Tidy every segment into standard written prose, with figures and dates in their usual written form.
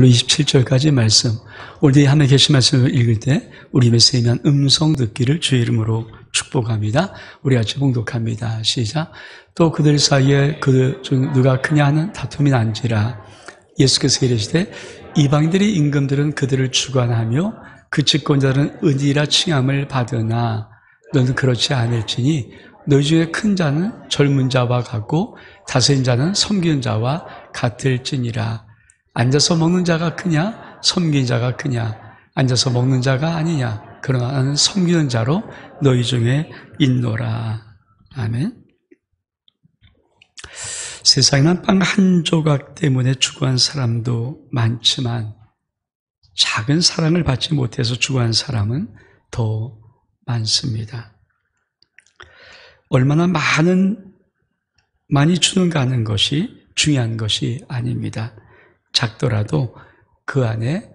27절까지 말씀, 우리 함께 계신 말씀을 읽을 때 우리 입에 세미한 음성 듣기를 주의 이름으로 축복합니다. 우리 같이 봉독합니다. 시작. 또 그들 사이에 그 중 누가 크냐 하는 다툼이 난지라. 예수께서 이르시되 이방인들의 임금들은 그들을 주관하며 그 집권자들은 의리라 칭함을 받으나 너는 그렇지 않을지니 너희 중에 큰 자는 젊은 자와 같고 다스린 자는 섬기는 자와 같을지니라. 앉아서 먹는 자가 크냐 섬기는 자가 크냐? 앉아서 먹는 자가 아니냐? 그러나 나는 섬기는 자로 너희 중에 있노라. 아멘. 세상에는 빵 한 조각 때문에 죽어간 사람도 많지만 작은 사랑을 받지 못해서 죽어간 사람은 더 많습니다. 얼마나 많이 주는가 하는 것이 중요한 것이 아닙니다. 작더라도 그 안에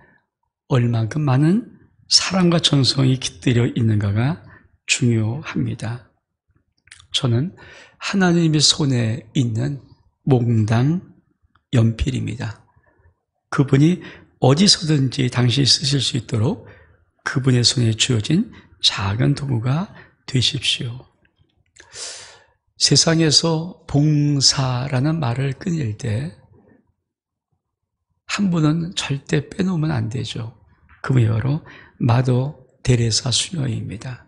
얼만큼 많은 사랑과 정성이 깃들여 있는가가 중요합니다. 저는 하나님의 손에 있는 몽당 연필입니다. 그분이 어디서든지 당신이 쓰실 수 있도록 그분의 손에 쥐어진 작은 도구가 되십시오. 세상에서 봉사라는 말을 끊을 때 한 분은 절대 빼놓으면 안 되죠. 그분이 바로 마더 데레사 수녀입니다.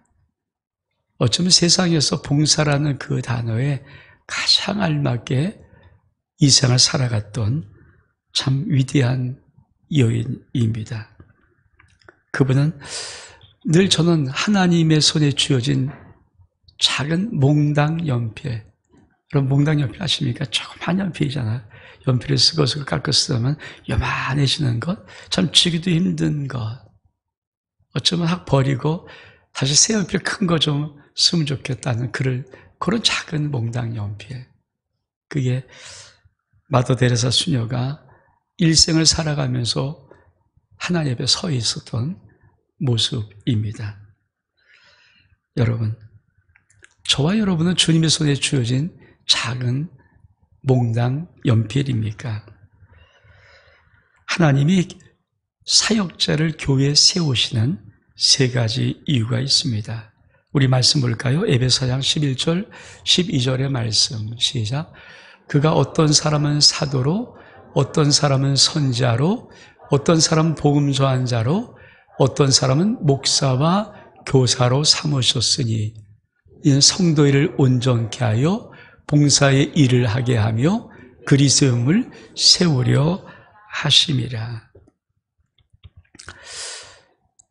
어쩌면 세상에서 봉사라는 그 단어에 가장 알맞게 이 생을 살아갔던 참 위대한 여인입니다. 그분은 늘 저는 하나님의 손에 쥐어진 작은 몽당 연필, 여러분 몽당 연필 아십니까? 조그만 연필이잖아요. 연필을 쓰고 깎아 쓰면 요만해지는 것, 참 쥐기도 힘든 것, 어쩌면 확 버리고 다시 새 연필 큰 거 좀 쓰면 좋겠다는 그런 작은 몽당 연필. 그게 마더 데레사 수녀가 일생을 살아가면서 하나님 앞에 서 있었던 모습입니다. 여러분, 저와 여러분은 주님의 손에 쥐어진 작은 몽당 연필입니까? 하나님이 사역자를 교회에 세우시는 세 가지 이유가 있습니다. 우리 말씀 볼까요? 에베소서 11절, 12절의 말씀 시작. 그가 어떤 사람은 사도로, 어떤 사람은 선지자로, 어떤 사람은 복음 전한 자로, 어떤 사람은 목사와 교사로 삼으셨으니 이는 성도 일을 온전케 하여 봉사의 일을 하게 하며 그리스도의 몸을 세우려 하심이라.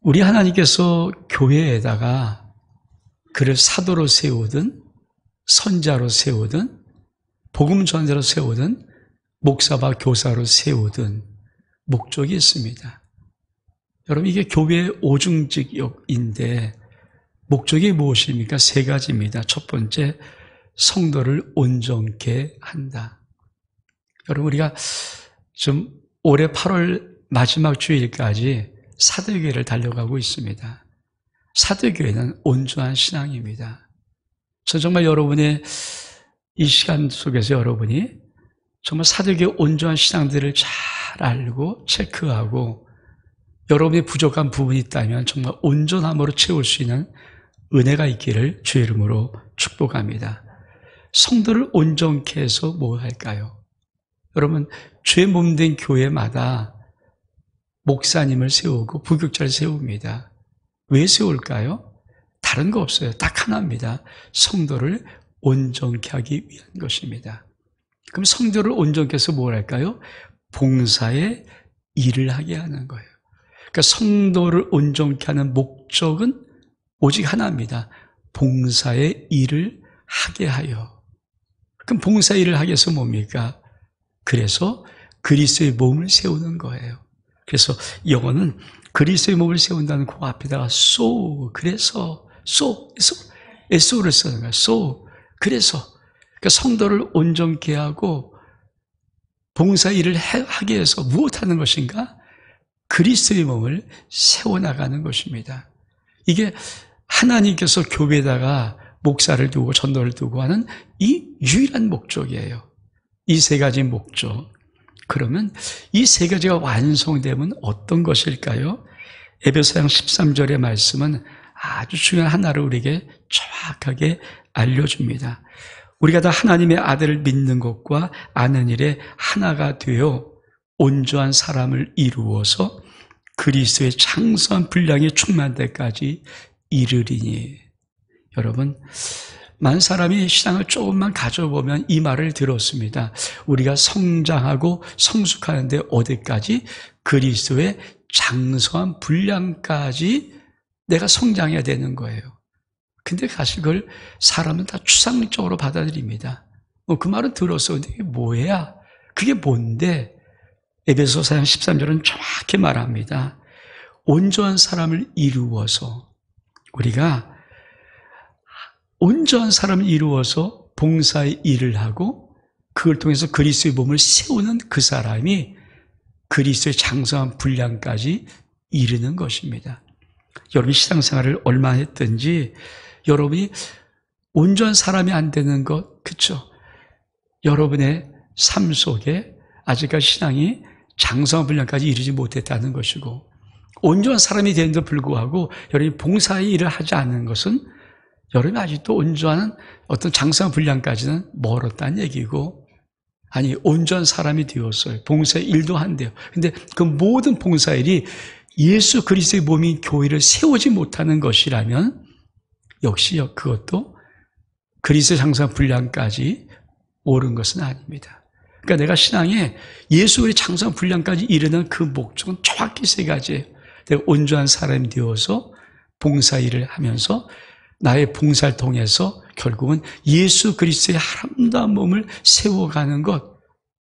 우리 하나님께서 교회에다가 그를 사도로 세우든 선자로 세우든 복음 전자로 세우든 목사와 교사로 세우든 목적이 있습니다. 여러분, 이게 교회의 오중직역인데 목적이 무엇입니까? 세 가지입니다. 첫 번째, 성도를 온전케 한다. 여러분, 우리가 좀 올해 8월 마지막 주일까지 사도교회를 달려가고 있습니다. 사도교회는 온전한 신앙입니다. 저 정말 여러분의 이 시간 속에서 여러분이 정말 사도교회 온전한 신앙들을 잘 알고 체크하고 여러분이 부족한 부분이 있다면 정말 온전함으로 채울 수 있는 은혜가 있기를 주의 이름으로 축복합니다. 성도를 온전케 해서 뭐 할까요? 여러분, 주의 몸된 교회마다 목사님을 세우고 부교육자를 세웁니다. 왜 세울까요? 다른 거 없어요. 딱 하나입니다. 성도를 온전케 하기 위한 것입니다. 그럼 성도를 온전케 해서 뭘 할까요? 봉사의 일을 하게 하는 거예요. 그러니까 성도를 온전케 하는 목적은 오직 하나입니다. 봉사의 일을 하게 하여. 그럼 봉사 일을 하게 해서 뭡니까? 그래서 그리스도의 몸을 세우는 거예요. 그래서 영어는 그리스도의 몸을 세운다는 그 앞에다가 그래서 SO를 쓰는 거예요. 그래서 그러니까 성도를 온전케 하고 봉사 일을 하게 해서 무엇하는 것인가? 그리스도의 몸을 세워나가는 것입니다. 이게 하나님께서 교회에다가 목사를 두고 전도를 두고 하는 이 유일한 목적이에요. 이 세 가지 목적. 그러면 이 세 가지가 완성되면 어떤 것일까요? 에베소서 13절의 말씀은 아주 중요한 하나를 우리에게 정확하게 알려줍니다. 우리가 다 하나님의 아들을 믿는 것과 아는 일에 하나가 되어 온전한 사람을 이루어서 그리스도의 장성한 분량에 충만할 때까지 이르리니. 여러분, 많은 사람이 신앙을 조금만 가져보면 이 말을 들었습니다. 우리가 성장하고 성숙하는데 어디까지? 그리스도의 장성한 분량까지 내가 성장해야 되는 거예요. 근데 사실 그걸 사람은 다 추상적으로 받아들입니다. 그 말은 들었어. 근데 이게 뭐야? 그게 뭔데? 에베소서 13절은 정확히 말합니다. 온전한 사람을 이루어서, 우리가 온전한 사람을 이루어서 봉사의 일을 하고 그걸 통해서 그리스도의 몸을 세우는 그 사람이 그리스도의 장성한 분량까지 이르는 것입니다. 여러분이 신앙생활을 얼마나 했든지 여러분이 온전한 사람이 안 되는 것, 그렇죠? 여러분의 삶 속에 아직까지 신앙이 장성한 분량까지 이르지 못했다는 것이고, 온전한 사람이 되는데도 불구하고 여러분이 봉사의 일을 하지 않는 것은 여러분이 아직도 온전한 어떤 장성한 분량까지는 멀었다는 얘기고, 아니 온전한 사람이 되었어요. 봉사의 일도 한대요. 근데 그 모든 봉사일이 예수 그리스도의 몸인 교회를 세우지 못하는 것이라면 역시 그것도 그리스도의 장성한 분량까지 오른 것은 아닙니다. 그러니까 내가 신앙에 예수 그리스도의 장성한 분량까지 이르는 그 목적은 정확히 세 가지예요. 내가 온전한 사람이 되어서 봉사일을 하면서 나의 봉사를 통해서 결국은 예수 그리스도의 아름다운 몸을 세워가는 것,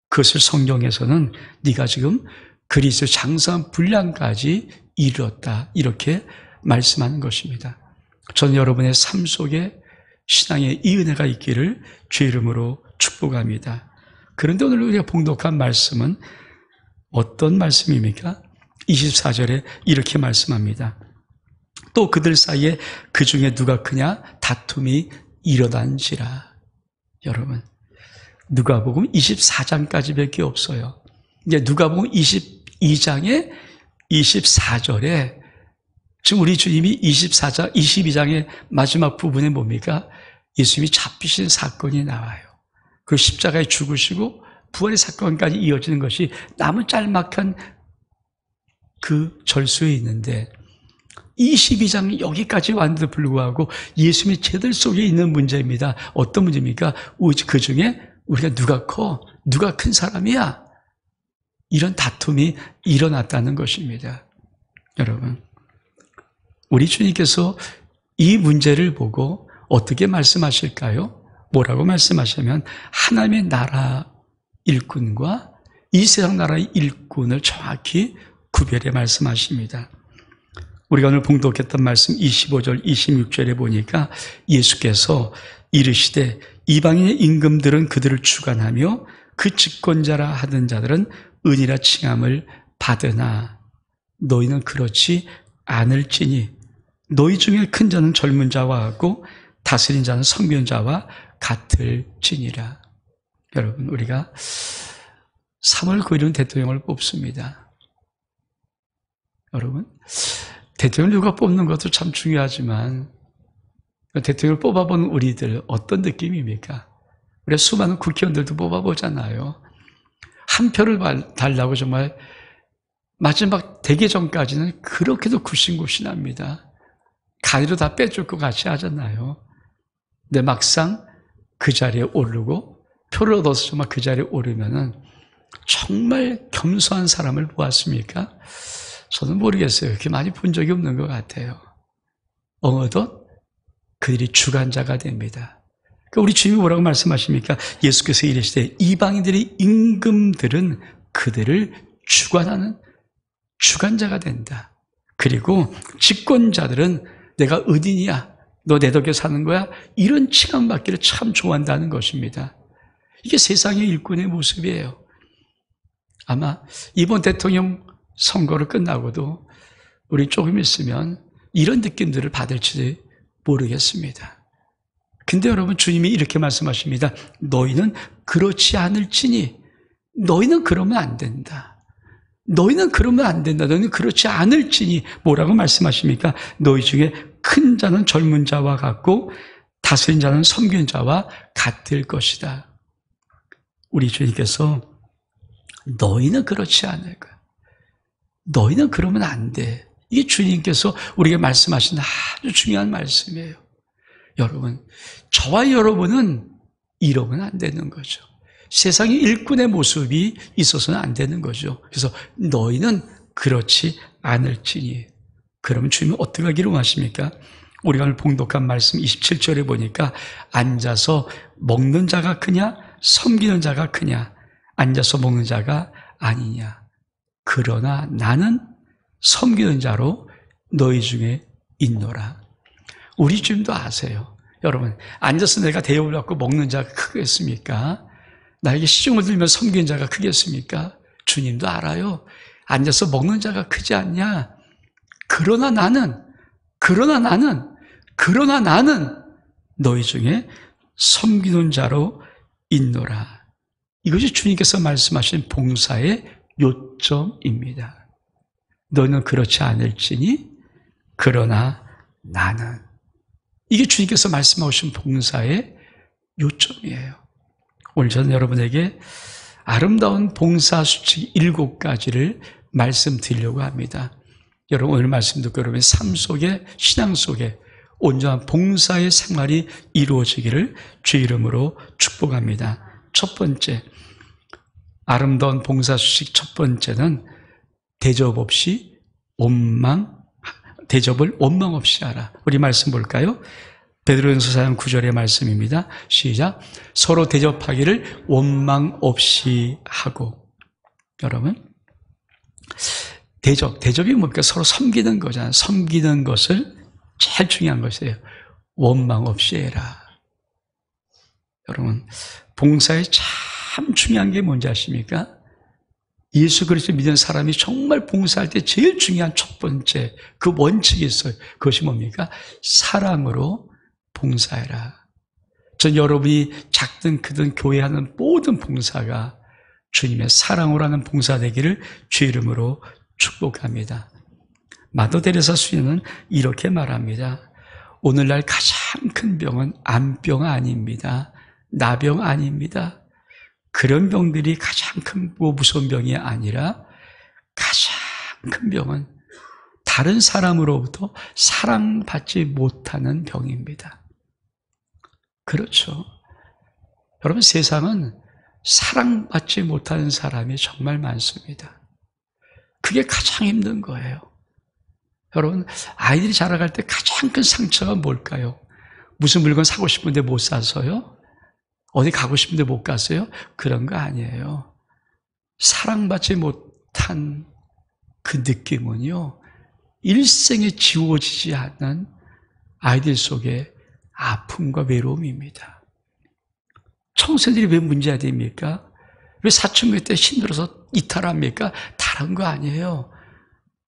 그것을 성경에서는 네가 지금 그리스도 장성한 분량까지 이르렀다, 이렇게 말씀하는 것입니다. 저는 여러분의 삶 속에 신앙의 이 은혜가 있기를 주의 이름으로 축복합니다. 그런데 오늘 우리가 봉독한 말씀은 어떤 말씀입니까? 24절에 이렇게 말씀합니다. 또 그들 사이에 그 중에 누가 크냐? 다툼이 일어난지라. 여러분, 누가복음 24장까지밖에 없어요. 이제 누가복음 22장에 24절에 지금 우리 주님이 22장의 마지막 부분에 뭡니까? 예수님이 잡히신 사건이 나와요. 그 십자가에 죽으시고 부활의 사건까지 이어지는 것이 남은 짤막한 그 절수에 있는데 22장 여기까지 왔는데도 불구하고 예수님의 제들 속에 있는 문제입니다. 어떤 문제입니까? 그 중에 우리가 누가 커? 누가 큰 사람이야? 이런 다툼이 일어났다는 것입니다. 여러분, 우리 주님께서 이 문제를 보고 어떻게 말씀하실까요? 뭐라고 말씀하시냐면 하나님의 나라 일꾼과 이 세상 나라의 일꾼을 정확히 구별해 말씀하십니다. 우리가 오늘 봉독했던 말씀 25절, 26절에 보니까 예수께서 이르시되 이방인의 임금들은 그들을 주관하며 그 집권자라 하던 자들은 은이라 칭함을 받으나 너희는 그렇지 않을지니 너희 중에 큰 자는 젊은 자와 같고 다스린 자는 성비한 자와 같을지니라. 여러분, 우리가 3월 9일은 대통령을 뽑습니다. 여러분, 대통령을 누가 뽑는 것도 참 중요하지만 대통령을 뽑아본 우리들 어떤 느낌입니까? 우리 수많은 국회의원들도 뽑아보잖아요. 한 표를 달라고 정말 마지막 되기 전까지는 그렇게도 굽신굽신합니다. 가위로 다 빼줄 것 같이 하잖아요. 근데 막상 그 자리에 오르고 표를 얻어서 정말 그 자리에 오르면은 정말 겸손한 사람을 보았습니까? 저는 모르겠어요. 그렇게 많이 본 적이 없는 것 같아요. 어느덧 그들이 주관자가 됩니다. 그러니까 우리 주님이 뭐라고 말씀하십니까? 예수께서 이르시되 이방인들의 임금들은 그들을 주관하는 주관자가 된다. 그리고 집권자들은 내가 어디냐? 너 내 덕에 사는 거야? 이런 칭함받기를 참 좋아한다는 것입니다. 이게 세상의 일꾼의 모습이에요. 아마 이번 대통령 선거를 끝나고도 우리 조금 있으면 이런 느낌들을 받을지 모르겠습니다. 근데 여러분, 주님이 이렇게 말씀하십니다. 너희는 그렇지 않을지니 너희는 그러면 안 된다. 너희는 그러면 안 된다. 너희는 그렇지 않을지니 뭐라고 말씀하십니까? 너희 중에 큰 자는 젊은 자와 같고 다스린 자는 섬긴 자와 같을 것이다. 우리 주님께서 너희는 그렇지 않을 거야. 너희는 그러면 안 돼. 이게 주님께서 우리에게 말씀하신 아주 중요한 말씀이에요. 여러분, 저와 여러분은 이러면 안 되는 거죠. 세상의 일꾼의 모습이 있어서는 안 되는 거죠. 그래서 너희는 그렇지 않을지니. 그러면 주님은 어떻게 하기를 원하십니까? 우리가 오늘 봉독한 말씀 27절에 보니까 앉아서 먹는 자가 크냐 섬기는 자가 크냐, 앉아서 먹는 자가 아니냐. 그러나 나는 섬기는 자로 너희 중에 있노라. 우리 주님도 아세요. 여러분, 앉아서 내가 대접을 받고 먹는 자가 크겠습니까? 나에게 시중을 들면 섬기는 자가 크겠습니까? 주님도 알아요. 앉아서 먹는 자가 크지 않냐? 그러나 나는 너희 중에 섬기는 자로 있노라. 이것이 주님께서 말씀하신 봉사의 요점입니다. 너는 그렇지 않을지니 그러나 나는. 이게 주님께서 말씀하신 봉사의 요점이에요. 오늘 저는 여러분에게 아름다운 봉사 수칙 7가지를 말씀드리려고 합니다. 여러분 오늘 말씀 듣고 여러분의 삶 속에, 신앙 속에 온전한 봉사의 생활이 이루어지기를 주의 이름으로 축복합니다. 첫 번째, 아름다운 봉사 수칙 첫 번째는 대접을 원망 없이 하라. 우리 말씀 볼까요? 베드로전서 4장 9절의 말씀입니다. 시작. 서로 대접하기를 원망 없이 하고. 여러분, 대접이 뭡니까? 서로 섬기는 거잖아요. 섬기는 것을 제일 중요한 것이에요. 원망 없이 해라. 여러분, 봉사에 참 중요한 게 뭔지 아십니까? 예수 그리스도 믿는 사람이 정말 봉사할 때 제일 중요한 첫 번째 그 원칙이 있어요. 그것이 뭡니까? 사랑으로 봉사해라. 전 여러분이 작든 크든 교회하는 모든 봉사가 주님의 사랑으로 하는 봉사 되기를 주의 이름으로 축복합니다. 마더 데레사 수녀는 이렇게 말합니다. 오늘날 가장 큰 병은 암병 아닙니다. 나병 아닙니다. 그런 병들이 가장 큰 무서운 병이 아니라 가장 큰 병은 다른 사람으로부터 사랑받지 못하는 병입니다. 그렇죠. 여러분, 세상은 사랑받지 못하는 사람이 정말 많습니다. 그게 가장 힘든 거예요. 여러분, 아이들이 자라갈 때 가장 큰 상처가 뭘까요? 무슨 물건 사고 싶은데 못 사서요? 어디 가고 싶은데 못 갔어요? 그런 거 아니에요. 사랑받지 못한 그 느낌은요, 일생에 지워지지 않는 아이들 속의 아픔과 외로움입니다. 청소년들이 왜 문제가 됩니까? 왜 사춘기 때 힘들어서 이탈합니까? 다른 거 아니에요.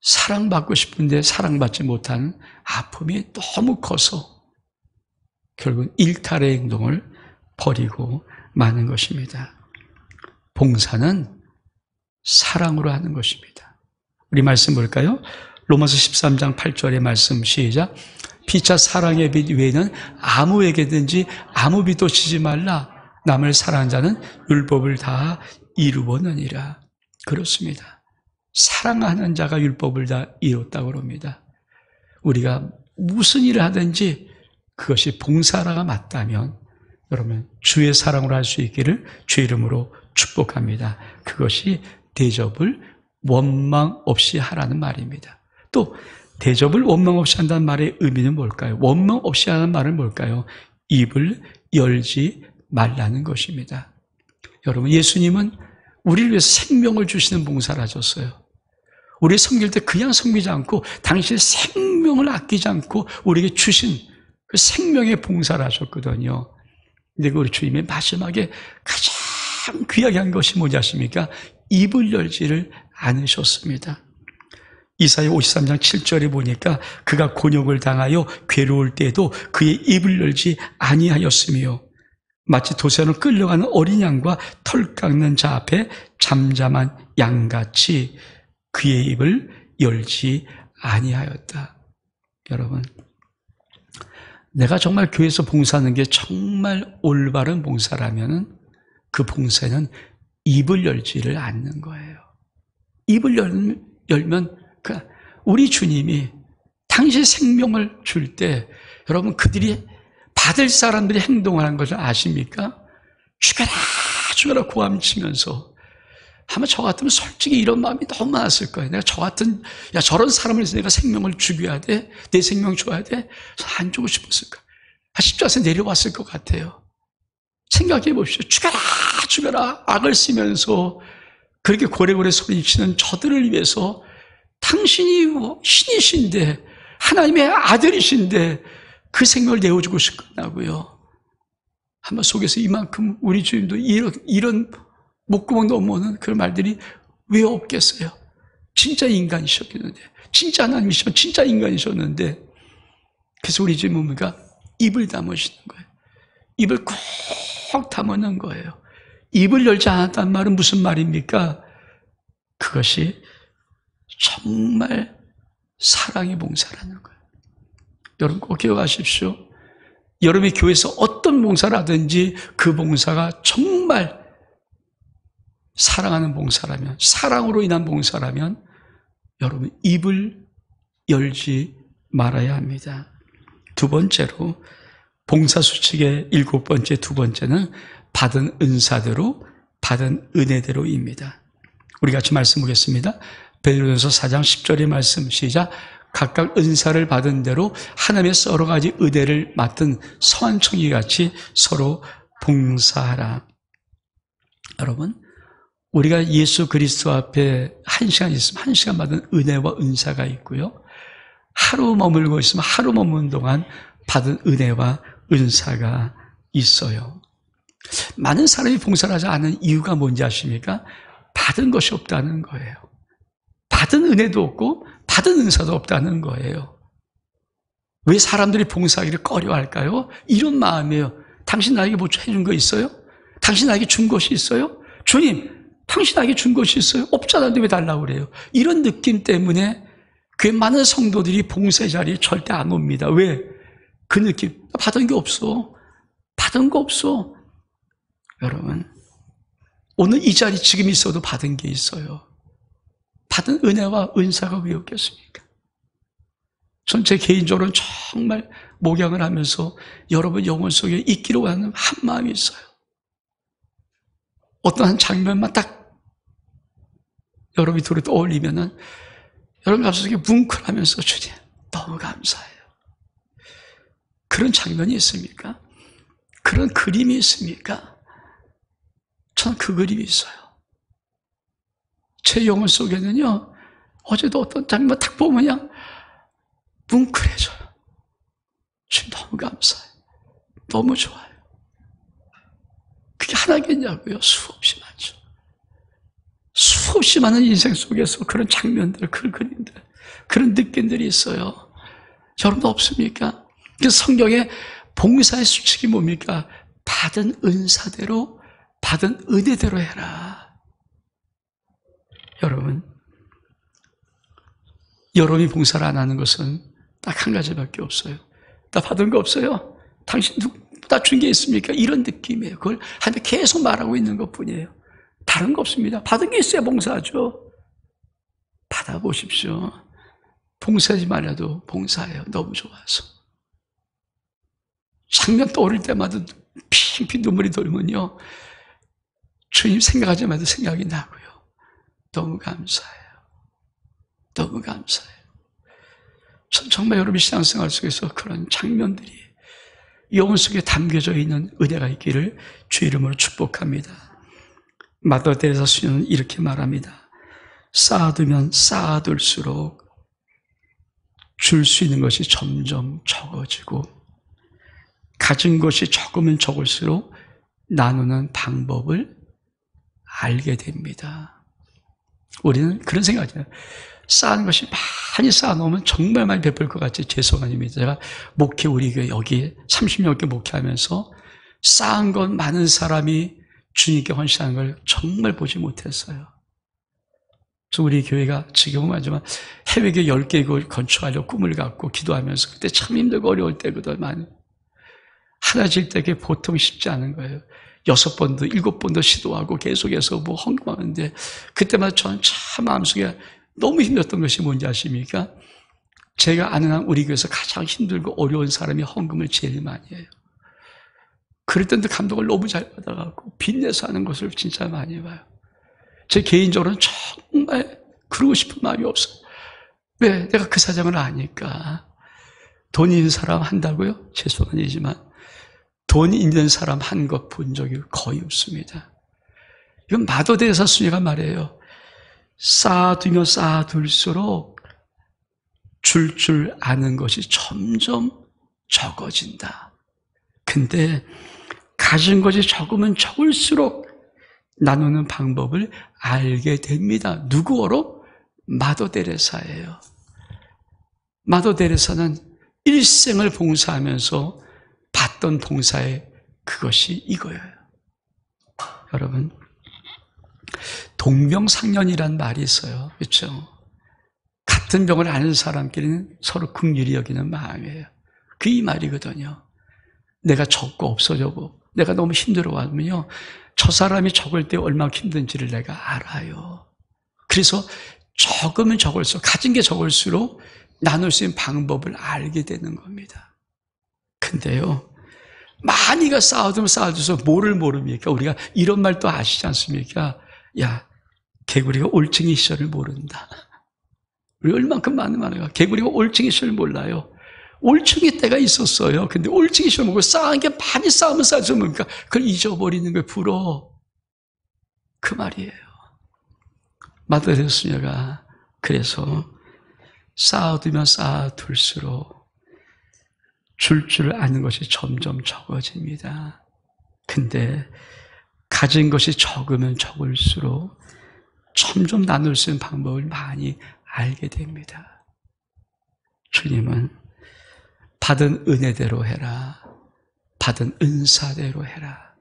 사랑받고 싶은데 사랑받지 못한 아픔이 너무 커서 결국 일탈의 행동을 버리고 마는 것입니다. 봉사는 사랑으로 하는 것입니다. 우리 말씀 볼까요? 로마서 13장 8절의 말씀 시작. 피차 사랑의 빛 외에는 아무에게든지 아무 빛도 지지 말라. 남을 사랑하는 자는 율법을 다 이루었느니라. 그렇습니다. 사랑하는 자가 율법을 다 이뤘다고 합니다. 우리가 무슨 일을 하든지 그것이 봉사라가 맞다면 여러분, 주의 사랑으로 할 수 있기를 주의 이름으로 축복합니다. 그것이 대접을 원망 없이 하라는 말입니다. 또 대접을 원망 없이 한다는 말의 의미는 뭘까요? 원망 없이 하는 말은 뭘까요? 입을 열지 말라는 것입니다. 여러분, 예수님은 우리를 위해서 생명을 주시는 봉사를 하셨어요. 우리 섬길 때 그냥 섬기지 않고 당신의 생명을 아끼지 않고 우리에게 주신 그 생명의 봉사를 하셨거든요. 근데 우리 주님의 마지막에 가장 귀하게 한 것이 뭐지 아십니까? 입을 열지를 않으셨습니다. 이사야 53장 7절에 보니까 그가 곤욕을 당하여 괴로울 때에도 그의 입을 열지 아니하였으며 마치 도새로 끌려가는 어린 양과 털 깎는 자 앞에 잠잠한 양같이 그의 입을 열지 아니하였다. 여러분, 내가 정말 교회에서 봉사하는 게 정말 올바른 봉사라면 그 봉사는 입을 열지를 않는 거예요. 입을 열면 우리 주님이 당신의 생명을 줄 때 여러분 그들이 받을 사람들이 행동하는 것을 아십니까? 죽여라 죽여라 고함치면서 아마 저 같으면 솔직히 이런 마음이 너무 많았을 거예요. 내가 저런 사람을 위해서 내가 생명을 죽여야 돼? 내 생명 줘야 돼? 안 주고 싶었을 거예요. 십자가에서 내려왔을 것 같아요. 생각해 보십시오. 죽여라 죽여라 악을 쓰면서 그렇게 고래고래 소리치는 저들을 위해서 당신이 신이신데 하나님의 아들이신데 그 생명을 내어주고 싶겠나고요. 한번 속에서 이만큼 우리 주님도 이런 목구멍 넘어오는 그런 말들이 왜 없겠어요? 진짜 인간이셨는데, 진짜 하나님이시면 진짜 인간이셨는데, 그래서 우리 주님은 뭔가 입을 다무시는 거예요. 입을 꼭 다무는 거예요. 입을 열지 않았다는 말은 무슨 말입니까? 그것이 정말 사랑의 봉사라는 거예요. 여러분 꼭 기억하십시오. 여러분이 교회에서 어떤 봉사를 하든지 그 봉사가 정말 사랑하는 봉사라면, 사랑으로 인한 봉사라면 여러분 입을 열지 말아야 합니다. 두 번째로 봉사수칙의 7번째 두 번째는 받은 은사대로 받은 은혜대로입니다. 우리 같이 말씀 보겠습니다. 베드로전서 4장 10절의 말씀 시작. 각각 은사를 받은 대로 하나님의 여러 가지 은혜를 맡은 선한 청이같이 서로 봉사하라. 여러분, 우리가 예수 그리스도 앞에 1시간 있으면 1시간 받은 은혜와 은사가 있고요. 하루 머물고 있으면 하루 머무는 동안 받은 은혜와 은사가 있어요. 많은 사람이 봉사를 하지 않은 이유가 뭔지 아십니까? 받은 것이 없다는 거예요. 받은 은혜도 없고 받은 은사도 없다는 거예요. 왜 사람들이 봉사하기를 꺼려할까요? 이런 마음이에요. 당신 나에게 뭐 해준 거 있어요? 당신 나에게 준 것이 있어요? 주님, 당신 나에게 준 것이 있어요? 없잖아요. 왜 달라고 그래요? 이런 느낌 때문에 그 많은 성도들이 봉사의 자리에 절대 안 옵니다. 왜? 그 느낌. 받은 게 없어. 받은 거 없어. 여러분, 오늘 이 자리 지금 있어도 받은 게 있어요. 받은 은혜와 은사가 왜 없겠습니까? 전 제 개인적으로는 정말 목양을 하면서 여러분 영혼 속에 있기로 하는 한 마음이 있어요. 어떤 한 장면만 딱 여러분이 들어 떠올리면은 여러분 가슴속에 뭉클하면서 주님 너무 감사해요. 그런 장면이 있습니까? 그런 그림이 있습니까? 저는 그 그림이 있어요. 제 영혼 속에는요, 어제도 어떤 장면 딱 보면 그냥 뭉클해져요. 주님 너무 감사해요. 너무 좋아요. 그게 하나겠냐고요? 수없이 많죠. 수없이 많은 인생 속에서 그런 장면들, 그런 그림들, 그런 느낌들이 있어요. 여러분도 없습니까? 그래서 성경에 봉사의 수칙이 뭡니까? 받은 은사대로, 받은 은혜대로 해라. 여러분이 봉사를 안 하는 것은 딱 한 가지밖에 없어요. 나 받은 거 없어요? 당신 나 준 게 있습니까? 이런 느낌이에요. 그걸 한테 계속 말하고 있는 것 뿐이에요. 다른 거 없습니다. 받은 게 있어야 봉사하죠. 받아보십시오. 봉사하지 말아도 봉사해요. 너무 좋아서. 장면 떠오를 때마다 핑핑 눈물이 돌면요. 주님 생각하지 마도 생각이 나고요. 너무 감사해요. 너무 감사해요. 전 정말 여러분의 신앙생활 속에서 그런 장면들이 영혼 속에 담겨져 있는 은혜가 있기를 주의 이름으로 축복합니다. 마더 데레사 수녀는 이렇게 말합니다. 쌓아두면 쌓아둘수록 줄 수 있는 것이 점점 적어지고 가진 것이 적으면 적을수록 나누는 방법을 알게 됩니다. 우리는 그런 생각이에요. 쌓는 것이 많이 쌓아놓으면 정말 많이 베풀 것 같이 죄송합니다. 제가 목회 우리 교회 여기 30년 넘게 목회하면서 쌓은 것 많은 사람이 주님께 헌신하는 걸 정말 보지 못했어요. 우리 교회가 지금은 하지만 해외교회 10개 건축하려고 꿈을 갖고 기도하면서 그때 참 힘들고 어려울 때거든. 많이. 하나 질 때 그게 보통 쉽지 않은 거예요. 6번도 7번도 시도하고 계속해서 뭐 헌금하는데 그때마다 저는 참 마음속에 너무 힘들었던 것이 뭔지 아십니까? 제가 아는 한 우리 교회에서 가장 힘들고 어려운 사람이 헌금을 제일 많이 해요. 그럴 때도 감동을 너무 잘 받아가고 빚내서 하는 것을 진짜 많이 봐요. 제 개인적으로는 정말 그러고 싶은 마음이 없어요. 왜? 내가 그 사정을 아니까. 돈 있는 사람 한다고요? 죄송한 얘기지만 돈 있는 사람 한 것 본 적이 거의 없습니다. 이건 마도대사 수녀가 말해요. 쌓아두면 쌓아둘수록 줄 아는 것이 점점 적어진다. 근데 가진 것이 적으면 적을수록 나누는 방법을 알게 됩니다. 누구어로? 마도데레사예요. 마도데레사는 일생을 봉사하면서 받던 봉사의 그것이 이거예요. 여러분, 동병상련이란 말이 있어요. 그렇죠? 같은 병을 앓는 사람끼리는 서로 긍휼히 여기는 마음이에요. 그 이 말이거든요. 내가 적고 없어져고 내가 너무 힘들어하면요, 저 사람이 적을 때 얼마나 힘든지를 내가 알아요. 그래서 적으면 적을수록, 가진 게 적을수록 나눌 수 있는 방법을 알게 되는 겁니다. 근데요, 많이가 쌓아두면 쌓아둬서 뭐를 모릅니까? 우리가 이런 말도 아시지 않습니까? 야, 개구리가 올챙이 시절을 모른다. 우리 얼만큼 많은 개구리가 올챙이 시절을 몰라요. 올챙이 때가 있었어요. 근데 올챙이 시절 먹고 쌓은 게 많이 쌓으면 쌓아서 뭡니까? 그걸 잊어버리는 걸 불어. 그 말이에요. 마더레 수녀가 그래서 쌓아두면 쌓아둘수록 줄 아는 것이 점점 적어집니다. 근데 가진 것이 적으면 적을수록 점점 나눌 수 있는 방법을 많이 알게 됩니다. 주님은 받은 은혜대로 해라. 받은 은사대로 해라.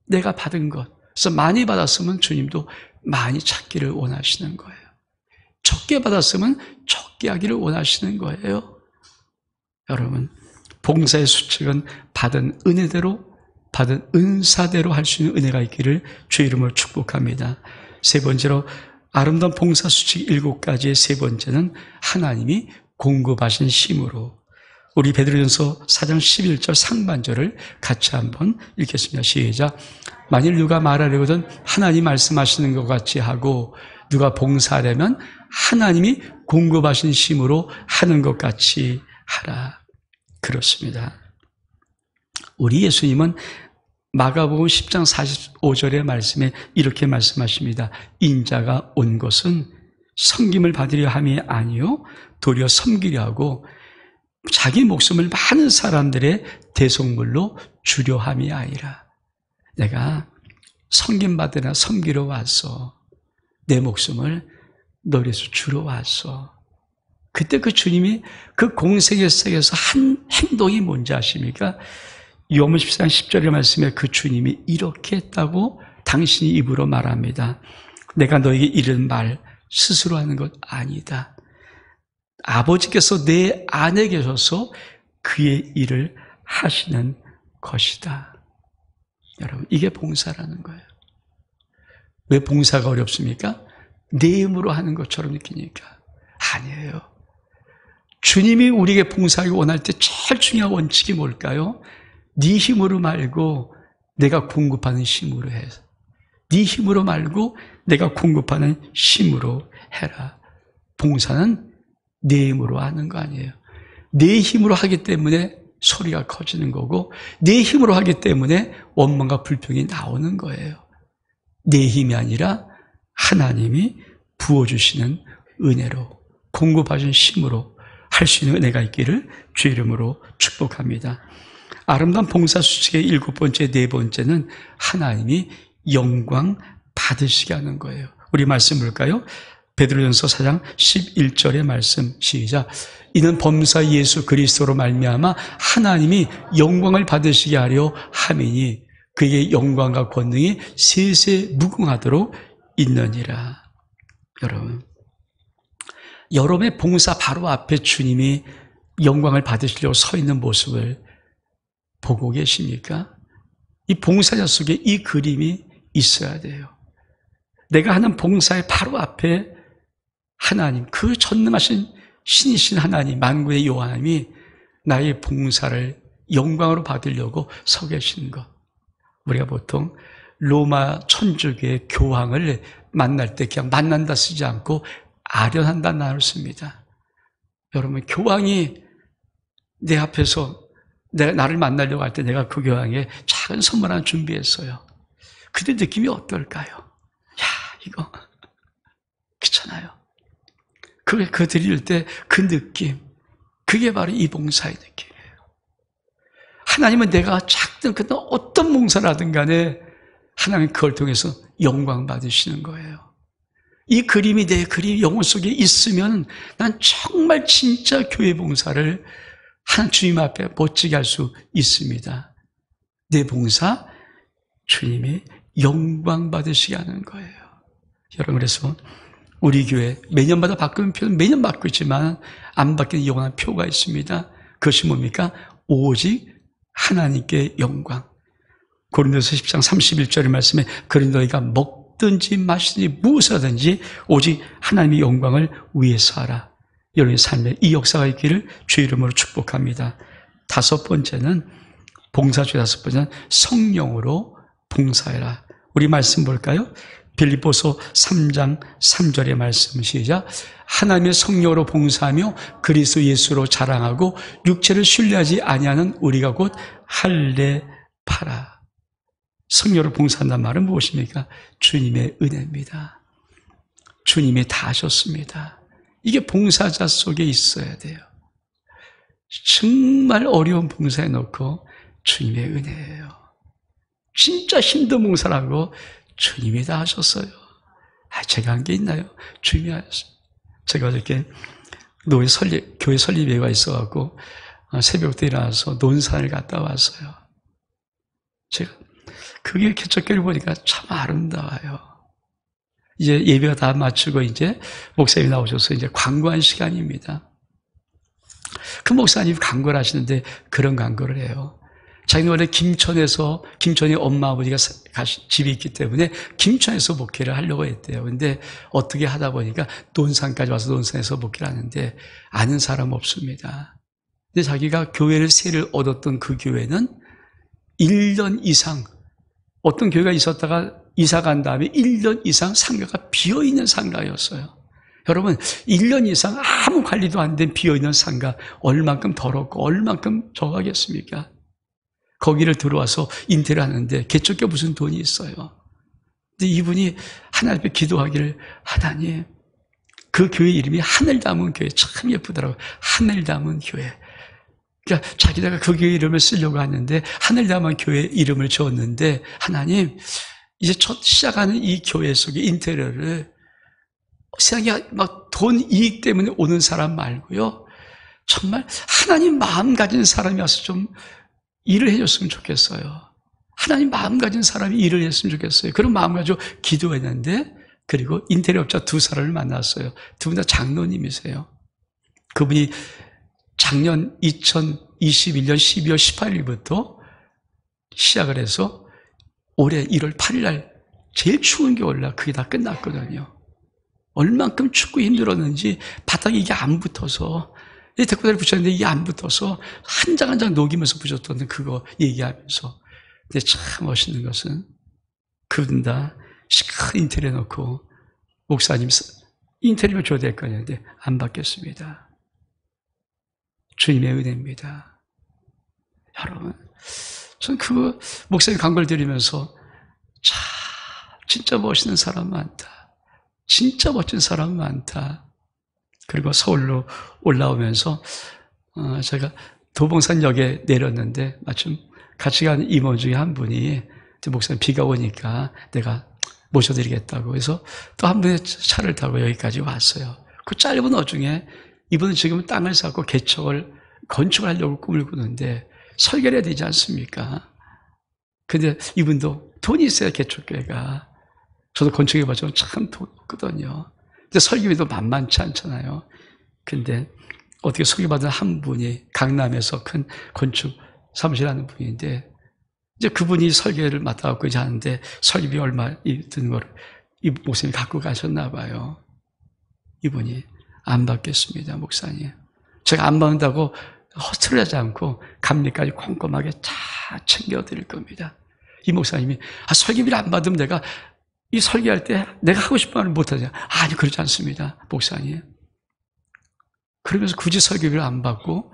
내가 받은 것. 그래서 많이 받았으면 주님도 많이 찾기를 원하시는 거예요. 적게 받았으면 적게 하기를 원하시는 거예요. 여러분, 봉사의 수칙은 받은 은혜대로, 받은 은사대로 할 수 있는 은혜가 있기를 주의 이름으로 축복합니다. 세 번째로, 아름다운 봉사 수칙 7가지의 세 번째는 하나님이 공급하신 힘으로. 우리 베드로전서 4장 11절 상반절을 같이 한번 읽겠습니다. 시작. 만일 누가 말하려거든 하나님 말씀하시는 것 같이 하고, 누가 봉사하려면 하나님이 공급하신 힘으로 하는 것 같이 하라. 그렇습니다. 우리 예수님은 마가복음 10장 45절의 말씀에 이렇게 말씀하십니다. 인자가 온 것은 섬김을 받으려 함이 아니요 도리어 섬기려 하고 자기 목숨을 많은 사람들의 대속물로 주려 함이 아니라. 내가 섬김받으나 섬기러 왔어. 내 목숨을 너를 위해서 주러 왔어. 그때 그 주님이 그 공생의 세계에서 한 행동이 뭔지 아십니까? 요한복음 14장 10절의 말씀에 그 주님이 이렇게 했다고 당신이 입으로 말합니다. 내가 너에게 이른 말 스스로 하는 것 아니다. 아버지께서 내 안에 계셔서 그의 일을 하시는 것이다. 여러분, 이게 봉사라는 거예요. 왜 봉사가 어렵습니까? 내 힘으로 하는 것처럼 느끼니까. 아니에요. 주님이 우리에게 봉사하기 원할 때 제일 중요한 원칙이 뭘까요? 네 힘으로 말고 내가 공급하는 힘으로 해. 네 힘으로 말고 내가 공급하는 힘으로 해라. 봉사는 내 힘으로 하는 거 아니에요. 내 힘으로 하기 때문에 소리가 커지는 거고, 내 힘으로 하기 때문에 원망과 불평이 나오는 거예요. 내 힘이 아니라 하나님이 부어주시는 은혜로, 공급하신 힘으로 할 수 있는 은혜가 있기를 주의 이름으로 축복합니다. 아름다운 봉사 수칙의 7번째, 4번째는 하나님이 영광 받으시게 하는 거예요. 우리 말씀 볼까요? 베드로전서 4장 11절의 말씀 시작. 이는 범사 예수 그리스도로 말미암아 하나님이 영광을 받으시게 하려 함이니 그에게 영광과 권능이 세세 무궁하도록 있느니라. 여러분의 봉사 바로 앞에 주님이 영광을 받으시려고 서 있는 모습을 보고 계십니까? 이 봉사자 속에 이 그림이 있어야 돼요. 내가 하는 봉사의 바로 앞에 하나님, 그 전능하신 신이신 하나님, 만군의 여호와님이 나의 봉사를 영광으로 받으려고 서 계시는 것. 우리가 보통 로마 천주교의 교황을 만날 때 그냥 만난다 쓰지 않고 아련한다는 단어를 씁니다. 여러분, 교황이 내 앞에서 나를 만나려고 할 때 내가 그 교황에 작은 선물 하나 준비했어요. 그때 느낌이 어떨까요? 야, 이거 그렇잖아요. 그 드릴 때 그 느낌, 그게 바로 이 봉사의 느낌이에요. 하나님은 내가 작든 크든 어떤 봉사를 하든 간에 하나님 그걸 통해서 영광 받으시는 거예요. 이 그림이 내 그림 영혼 속에 있으면 난 정말 진짜 교회 봉사를 하나님 주님 앞에 멋지게 할 수 있습니다. 내 봉사 주님이 영광 받으시게 하는 거예요. 여러분, 그래서 우리 교회 매년마다 바꾸는 표는 매년 바꾸고 있지만 안 바뀌는 영원한 표가 있습니다. 그것이 뭡니까? 오직 하나님께 영광. 고린도서 10장 31절의 말씀에 그런 너희가 먹든지 마시든지 무엇하든지 오직 하나님의 영광을 위해서 하라. 여러분의 삶에 이 역사가 있기를 주의 이름으로 축복합니다. 다섯 번째는 봉사주의 다섯 번째는 성령으로 봉사해라. 우리 말씀 볼까요? 빌립보서 3장 3절의 말씀 시작. 하나님의 성령으로 봉사하며 그리스도 예수로 자랑하고 육체를 신뢰하지 아니하는 우리가 곧 할례파라. 성령으로 봉사한다는 말은 무엇입니까? 주님의 은혜입니다. 주님이 다 하셨습니다. 이게 봉사자 속에 있어야 돼요. 정말 어려운 봉사에 놓고 주님의 은혜예요. 진짜 힘든 봉사라고 주님이 다 하셨어요. 제가 한 게 있나요? 주님이 하셨어요. 제가 어저께 교회 설립회가 있어갖고 새벽부터 일어나서 논산을 갔다 왔어요. 제가 그게 개척교를 보니까 참 아름다워요. 이제 예배가 다 마치고 이제 목사님이 나오셔서 이제 광고한 시간입니다. 그 목사님이 광고를 하시는데 그런 광고를 해요. 자기는 원래 김천에 엄마 아버지가 집이 있기 때문에 김천에서 목회를 하려고 했대요. 근데 어떻게 하다 보니까 논산까지 와서 논산에서 목회를 하는데 아는 사람 없습니다. 근데 자기가 교회를 세를 얻었던 그 교회는 1년 이상 어떤 교회가 있었다가 이사 간 다음에 1년 이상 상가가 비어있는 상가였어요. 여러분, 1년 이상 아무 관리도 안 된 비어있는 상가 얼만큼 더럽고 얼만큼 저하겠습니까? 거기를 들어와서 인테리어 하는데 개척교 무슨 돈이 있어요. 근데 이분이 하나님 앞에 기도하기를 하나님, 그 교회 이름이 하늘 담은 교회 참 예쁘더라고요. 하늘 담은 교회. 그러니까 자기가 그 교회 이름을 쓰려고 하는데 하늘 담은 교회 이름을 지었는데 하나님, 이제 첫 시작하는 이 교회 속의 인테리어를 세상에 막 돈 이익 때문에 오는 사람 말고요. 정말 하나님 마음 가진 사람이 와서 좀 일을 해줬으면 좋겠어요. 하나님 마음 가진 사람이 일을 했으면 좋겠어요. 그런 마음 가지고 기도했는데 그리고 인테리어 업자 두 사람을 만났어요. 두 분 다 장로님이세요. 그분이 작년 2021년 12월 18일부터 시작을 해서 올해 1월 8일 날 제일 추운 겨울날 그게 다 끝났거든요. 얼만큼 춥고 힘들었는지 바닥에 이게 안 붙어서 데코다를 붙였는데 이게 안 붙어서 한 장 한 장 녹이면서 붙였던 그거 얘기하면서. 근데 참 멋있는 것은 그분 다 시큰 인테리어 놓고 목사님 인테리어 줘야 될 거 아닌데 안 받겠습니다. 주님의 은혜입니다. 여러분, 전 그 목사님 광고를 드리면서 참 진짜 멋있는 사람 많다. 진짜 멋진 사람 많다. 그리고 서울로 올라오면서 제가 도봉산역에 내렸는데 마침 같이 가는 임원 중에 한 분이 목사님 비가 오니까 내가 모셔드리겠다고 해서 또 한 번의 차를 타고 여기까지 왔어요. 그 짧은 어중에 이분은 지금 땅을 사고 건축을 하려고 꿈을 꾸는데 설계를 해야 되지 않습니까? 근데 이분도 돈이 있어야 개척교회가. 저도 건축해봐서 참 돈 없거든요. 근데 설계비도 만만치 않잖아요. 근데 어떻게 소개받은 한 분이 강남에서 큰 건축 사무실 하는 분인데, 이제 그분이 설계를 맡아갖고 이제 하는데 설계비 얼마 든 거를 이 목사님이 갖고 가셨나 봐요. 이분이 안 받겠습니다, 목사님. 제가 안 받는다고 허투루 하지 않고 감리까지 꼼꼼하게 다 챙겨드릴 겁니다. 이 목사님이 설계비를 안 받으면 내가 이 설계할 때 내가 하고 싶은 말을 못하냐. 아니, 그렇지 않습니다, 목사님. 그러면서 굳이 설계비를 안 받고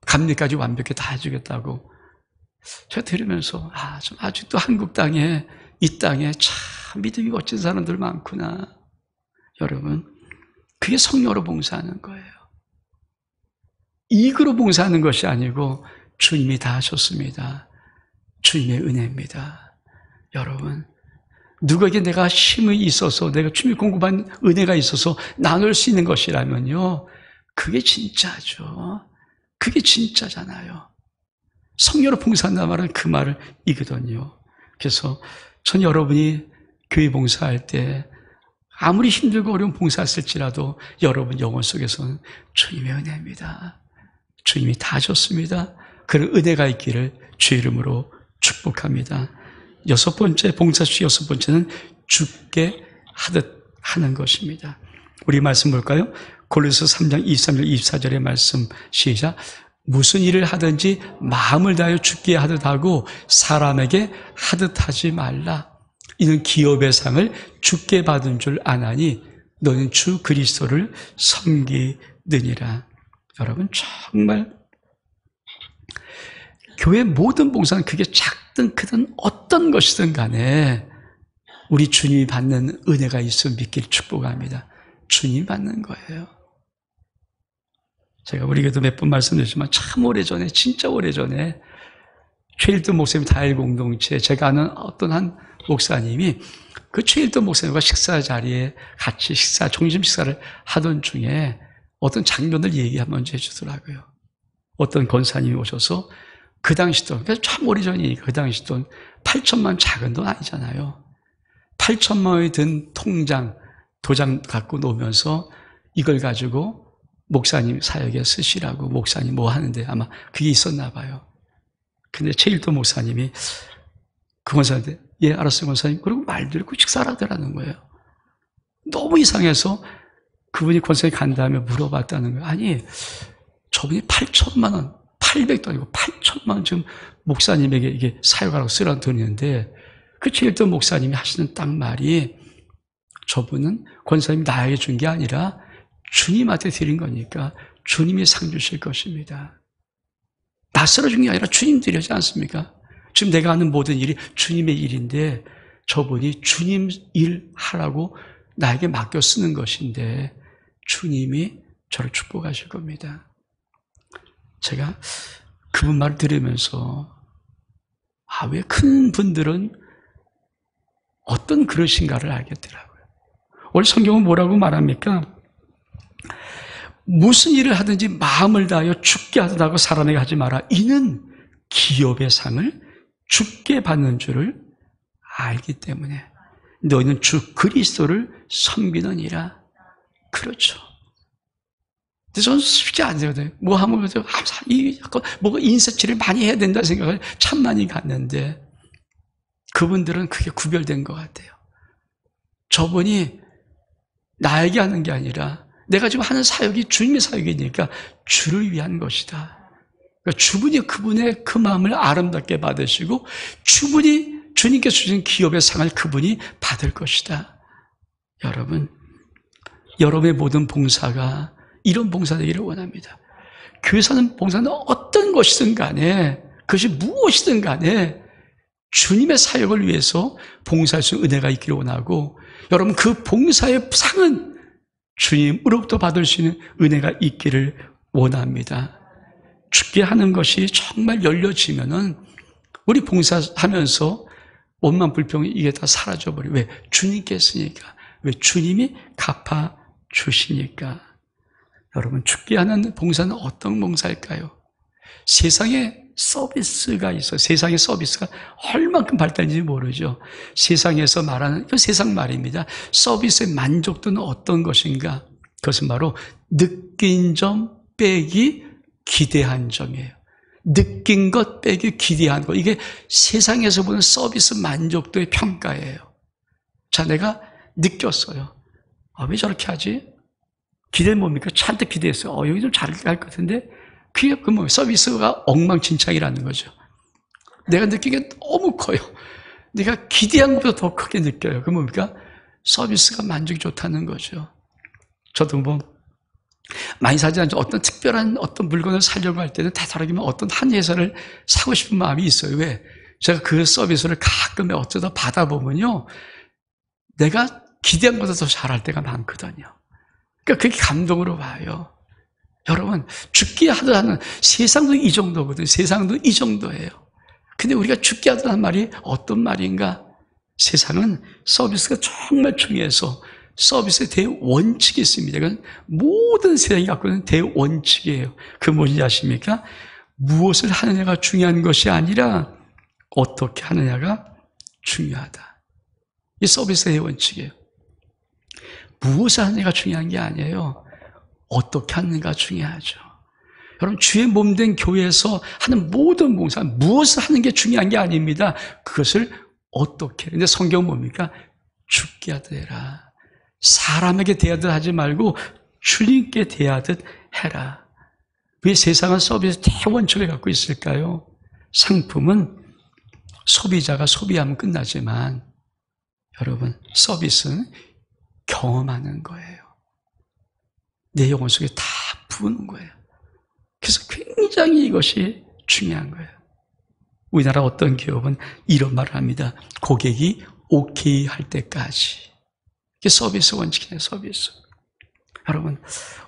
감리까지 완벽히 다 해주겠다고. 제가 들으면서 좀 아직도 한국 땅에, 이 땅에 참 믿음이 멋진 사람들 많구나. 여러분, 그게 성령으로 봉사하는 거예요. 이익으로 봉사하는 것이 아니고 주님이 다 하셨습니다. 주님의 은혜입니다. 여러분, 누구에게 내가 힘이 있어서, 내가 주님이 공급한 은혜가 있어서 나눌 수 있는 것이라면요, 그게 진짜죠. 그게 진짜잖아요. 성령으로 봉사한다는 말은 그 말을 이거든요. 그래서 전 여러분이 교회 봉사할 때 아무리 힘들고 어려운 봉사했을지라도 여러분 영혼 속에서는 주님의 은혜입니다. 주님이 다 하셨습니다. 그런 은혜가 있기를 주의 이름으로 축복합니다. 여섯 번째, 봉사수 여섯 번째는 죽게 하듯 하는 것입니다. 우리 말씀 볼까요? 골로새 3장 23절 24절의 말씀 시작. 무슨 일을 하든지 마음을 다하여 죽게 하듯 하고 사람에게 하듯 하지 말라. 이는 기업의 상을 죽게 받은 줄 아나니 너는 주 그리스도를 섬기느니라. 여러분, 정말 교회 모든 봉사는 그게 작든 크든 어떤 것이든 간에 우리 주님이 받는 은혜가 있어 믿기를 축복합니다. 주님이 받는 거예요. 제가 우리에게도 몇 번 말씀드렸지만 참 오래전에, 진짜 오래전에 최일돈 목사님 다일 공동체, 제가 아는 어떤 한 목사님이 그 최일돈 목사님과 식사 자리에 같이 점심 식사를 하던 중에 어떤 장면을 얘기 한번 해주더라고요. 어떤 권사님이 오셔서 그 당시 돈, 참 오래전이니까 그 당시 돈 8천만 작은 돈 아니잖아요. 8천만 원이 든 도장 갖고 놓으면서 이걸 가지고 목사님 사역에 쓰시라고. 목사님 뭐 하는데 아마 그게 있었나 봐요. 근데 최일도 목사님이 그 권사한테 예 알았어요 권사님. 그리고 말 들고 식사를 하더라는 거예요. 너무 이상해서 그분이 권사님 간 다음에 물어봤다는 거예요. 아니 저분이 8천만 원 800도 아니고 8천만 원 지금 목사님에게 이게 사역하라고 쓰라는 돈이었는데 그 최일도 목사님이 하시는 딱 말이 저분은 권사님이 나에게 준 게 아니라 주님한테 드린 거니까 주님이 상 주실 것입니다. 나 쓰러준 게 아니라 주님 드리지 않습니까? 지금 내가 하는 모든 일이 주님의 일인데 저분이 주님 일 하라고 나에게 맡겨 쓰는 것인데 주님이 저를 축복하실 겁니다. 제가 그분 말을 들으면서 왜 큰 분들은 어떤 그릇인가를 알겠더라고요. 원래 성경은 뭐라고 말합니까? 무슨 일을 하든지 마음을 다하여 죽게 하듯 하고 사람에게 하지 마라. 이는 기업의 상을 죽게 받는 줄을 알기 때문에 너희는 주 그리스도를 섬기느니라. 그렇죠. 근데 저는 쉽지 않거든요. 뭐 하면 뭐가 인쇄치를 많이 해야 된다는 생각을 참 많이 갖는데 그분들은 그게 구별된 것 같아요. 저분이 나에게 하는 게 아니라 내가 지금 하는 사역이 주님의 사역이니까 주를 위한 것이다. 그러니까 주분이 그분의 그 마음을 아름답게 받으시고 주분이 주님께서 주신 기업의 상을 그분이 받을 것이다. 여러분, 여러분의 모든 봉사가 이런 봉사 되기를 원합니다. 교회에서 하는 봉사는 어떤 것이든 간에 그것이 무엇이든 간에 주님의 사역을 위해서 봉사할 수 있는 은혜가 있기를 원하고 여러분 그 봉사의 상은 주님으로부터 받을 수 있는 은혜가 있기를 원합니다. 죽게 하는 것이 정말 열려지면은 우리 봉사하면서 원망, 불평이 이게 다 사라져버려. 왜? 주님께 했으니까. 왜? 주님이 갚아주시니까. 여러분, 죽게 하는 봉사는 어떤 봉사일까요? 세상에 서비스가 있어요. 세상의 서비스가 얼만큼 발달인지 모르죠. 세상에서 말하는, 그 세상 말입니다. 서비스의 만족도는 어떤 것인가? 그것은 바로 느낀 점 빼기 기대한 점이에요. 느낀 것 빼기 기대한 것. 이게 세상에서 보는 서비스 만족도의 평가예요. 자, 내가 느꼈어요. 왜 저렇게 하지? 기대는 뭡니까? 잔뜩 기대했어요. 여기 좀 잘할 것 같은데? 그게 뭐 서비스가 엉망진창이라는 거죠. 내가 느끼기에 너무 커요. 내가 기대한 것보다 더 크게 느껴요. 그 뭡니까? 서비스가 만족이 좋다는 거죠. 저도 뭐 많이 사지 않죠. 어떤 특별한 어떤 물건을 사려고 할 때는 되도록이면 어떤 한 회사를 사고 싶은 마음이 있어요. 왜? 제가 그 서비스를 가끔 어쩌다 받아보면요, 내가 기대한 것보다 더 잘할 때가 많거든요. 그러니까 그게 감동으로 와요. 여러분, 죽게 하더라는 세상도 이 정도거든요. 세상도 이 정도예요. 근데 우리가 죽게 하더라는 말이 어떤 말인가? 세상은 서비스가 정말 중요해서 서비스의 대원칙이 있습니다. 이건 모든 세상이 갖고 있는 대원칙이에요. 그 뭔지 아십니까? 무엇을 하느냐가 중요한 것이 아니라 어떻게 하느냐가 중요하다. 이 서비스의 원칙이에요. 무엇을 하느냐가 중요한 게 아니에요. 어떻게 하는가 중요하죠. 여러분, 주의 몸된 교회에서 하는 모든 봉사, 무엇을 하는 게 중요한 게 아닙니다. 그것을 어떻게. 근데 성경은 뭡니까? 죽게 하듯 해라. 사람에게 대하듯 하지 말고 주님께 대하듯 해라. 왜 세상은 서비스 대원칙을 갖고 있을까요? 상품은 소비자가 소비하면 끝나지만 여러분, 서비스는 경험하는 거예요. 내 영혼 속에 다 부은 거예요. 그래서 굉장히 이것이 중요한 거예요. 우리나라 어떤 기업은 이런 말을 합니다. 고객이 오케이 할 때까지. 이게 서비스 원칙이에요. 서비스. 여러분,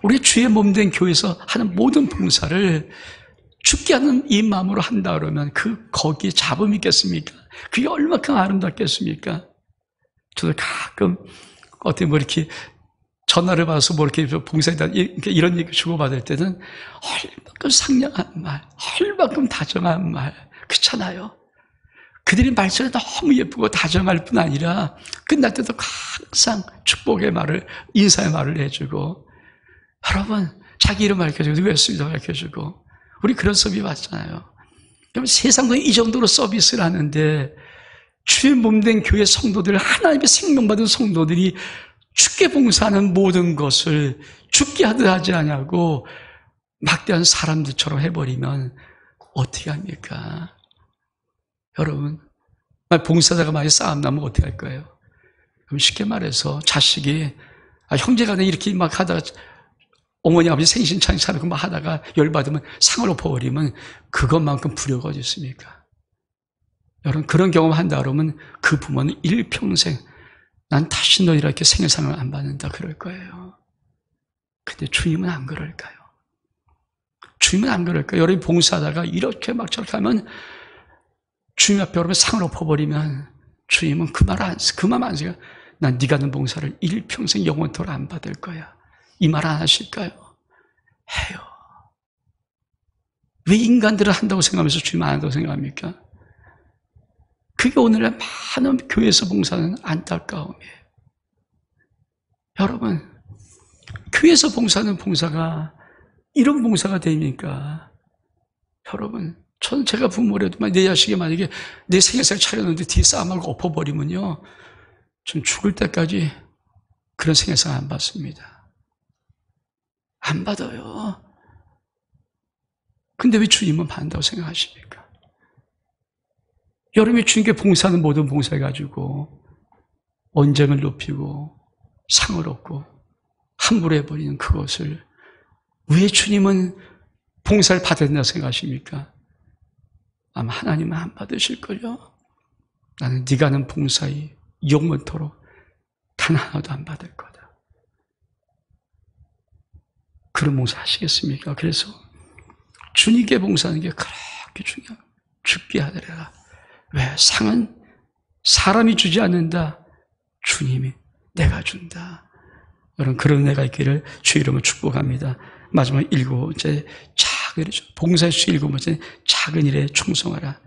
우리 주의 몸된 교회에서 하는 모든 봉사를 죽게 하는 이 마음으로 한다 그러면 거기에 잡음이 있겠습니까? 그게 얼마큼 아름답겠습니까? 저도 가끔 어떻게 뭐 이렇게 전화를 받아서 뭐 이렇게 봉사에다 이런 얘기 주고받을 때는 얼마큼 상냥한 말, 얼마큼 다정한 말, 그렇잖아요. 그들이 말씀이 너무 예쁘고 다정할 뿐 아니라 끝날 때도 항상 축복의 말을, 인사의 말을 해주고, 여러분, 자기 이름 밝혀주고, 누구였습니다 밝혀주고, 우리 그런 서비스 받잖아요. 그럼 세상도 이 정도로 서비스를 하는데, 주의 몸된 교회 성도들, 하나님의 생명받은 성도들이 죽게 봉사하는 모든 것을 죽게 하듯 하지 않냐고 막대한 사람들처럼 해버리면 어떻게 합니까? 여러분, 봉사자가 많이 싸움 나면 어떻게 할 거예요? 그럼 쉽게 말해서 자식이 형제간에 이렇게 막 하다가 어머니 아버지 생신창이 차리고 막 하다가 열받으면 상을 엎어버리면 그것만큼 불효가 어디 있습니까? 여러분, 그런 경험 한다 그러면 그 부모는 일평생 난 다시 너희라 이렇게 생일상을 안 받는다 그럴 거예요. 근데 주님은 안 그럴까요? 주님은 안 그럴까요? 여러분이 봉사하다가 이렇게 막 저렇게 하면 주님 앞에 여러분 상을 엎어버리면 주님은 그 말 안 쓰고 난 네가 하는 봉사를 일평생 영원토록 안 받을 거야. 이 말 안 하실까요? 해요. 왜 인간들을 한다고 생각하면서 주님 안 한다고 생각합니까? 그게 오늘의 많은 교회에서 봉사는 안타까움이에요. 여러분, 교회에서 봉사하는 봉사가 이런 봉사가 됩니까? 여러분, 저는 제가 부모라도 내 자식이 만약에 내 생일상 차렸는데 뒤에 싸움하고 엎어버리면요, 전 죽을 때까지 그런 생일상 안 받습니다. 안 받아요. 근데 왜 주님은 받는다고 생각하십니까? 여러분이 주님께 봉사하는 모든 봉사해가지고 언쟁을 높이고 상을 얻고 함부로 해버리는 그것을 왜 주님은 봉사를 받아야 된다고 생각하십니까? 아마 하나님은 안 받으실걸요? 나는 네가 하는 봉사에 영원토록 단 하나도 안 받을 거다. 그런 봉사 하시겠습니까? 그래서 주님께 봉사하는 게 그렇게 중요해요. 죽게 하더라. 왜? 상은 사람이 주지 않는다. 주님이 내가 준다. 여러분, 그런 은혜가 있기를 주 이름으로 축복합니다. 마지막 7번째, 작은 일이죠. 봉사의 수 7번째, 작은 일에 충성하라.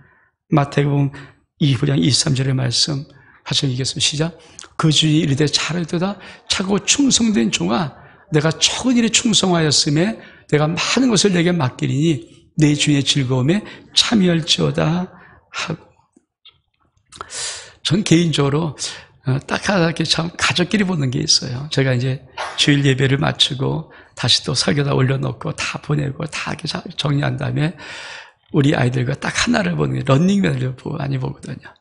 마태복음 2장 23절의 말씀 같이 읽겠습니다. 시작. 그 주인이 이르되 잘하도다. 차고 충성된 종아, 내가 적은 일에 충성하였음에 내가 많은 것을 내게 맡기리니 내 주인의 즐거움에 참여할지어다 하고. 전 개인적으로 딱 하나 이렇게 참 가족끼리 보는 게 있어요. 제가 이제 주일 예배를 마치고 다시 또 설교다 올려놓고 다 보내고 다 이렇게 정리한 다음에 우리 아이들과 딱 하나를 보는 게 런닝맨을 많이 보거든요.